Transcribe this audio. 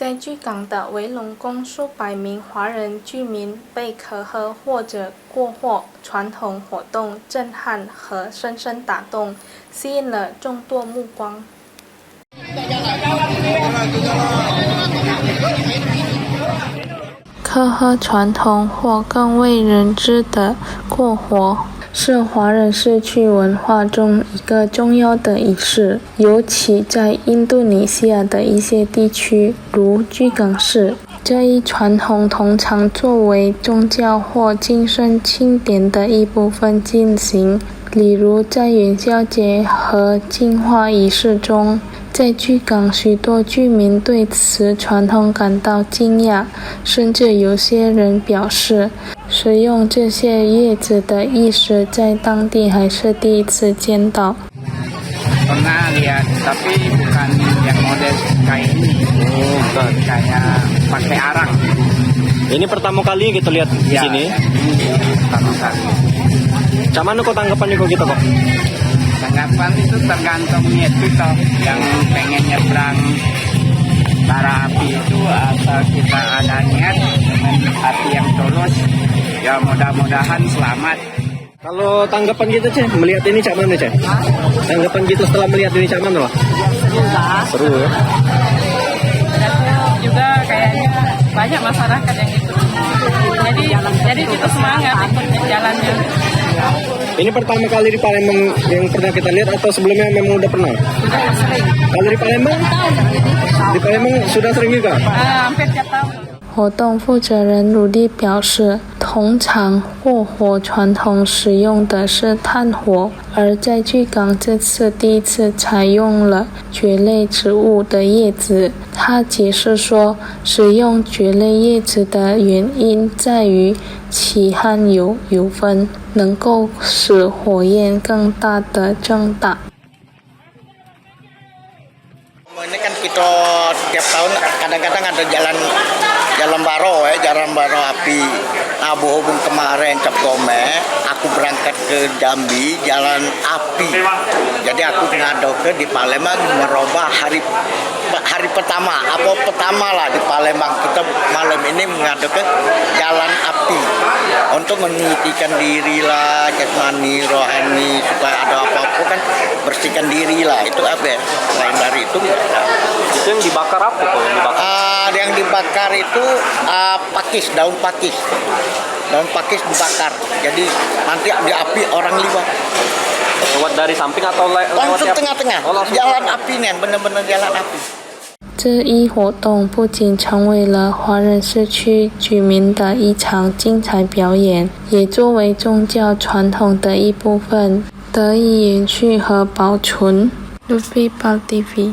在巨港的维龙宫，数百名华人居民被可喝或者过火传统活动震撼和深深打动，吸引了众多目光。可喝传统或更为人知的过火，是华人社区文化中一个重要的仪式，尤其在印度尼西亚的一些地区，如巨港市。这一传统通常作为宗教或精神庆典的一部分进行，例如在元宵节和净化仪式中。在巨港，许多居民对此传统感到惊讶，甚至有些人表示，使用这些叶子的意识在当地还是第一次见到。Pernah lihat, tapi bukan yang model kayak ini, bukan kayak pakai arang. Ini pertama kali kita lihat di sini. Pertama kali. Cuman kok tanggapannya kok gitu kok? Tanggapan itu tergantung itu toh, yang pengen nyebrang bara api itu asal kita ada niat dengan hati yang tulus, ya mudah-mudahan selamat. Kalau tanggapan gitu Cek, melihat ini cak mana Cek? Tanggapan gitu setelah melihat ini cak mana loh? Seru ya? Juga kayaknya banyak masyarakat yang ikut. Jadi kita semangat ikut jalannya. Ini pertama kali di Palembang yang pernah kita lihat atau sebelumnya memang udah pernah? Sudah sering. Kalau di Palembang? Di Palembang sudah sering juga? Hampir tiap tahun. 活动负责人努力表示，通常过火传统使用的是炭火，而在巨港这次第一次采用了蕨类植物的叶子。他解释说，使用蕨类叶子的原因在于其含有油分，能够使火焰更大的增大。Ini kan kita tiap tahun kadang-kadang ada jalan baro api. Nah, berhubung kemarin Cap Gome, aku berangkat ke Jambi jalan api. Jadi aku ngado ke di Palembang merubah hari pertama lah di Palembang, kita malam ini ngado ke jalan api untuk menyucikan diri lah, jasmani, rohani, supaya ada apa-apa kan bersihkan diri lah. Itu apa ya? Selain dari itu Itu yang dibakar apa kok? Yang dibakar itu pakis, daun pakis dibakar. Jadi nanti di api orang liwat. Lewat dari samping atau lewat langsung tengah-tengah, jalan api nih, bener-bener jalan api。这一活动不仅成为了华人社区居民的一场精彩表演，也作为宗教传统的一部分得以延续和保存。Luffy Pal TV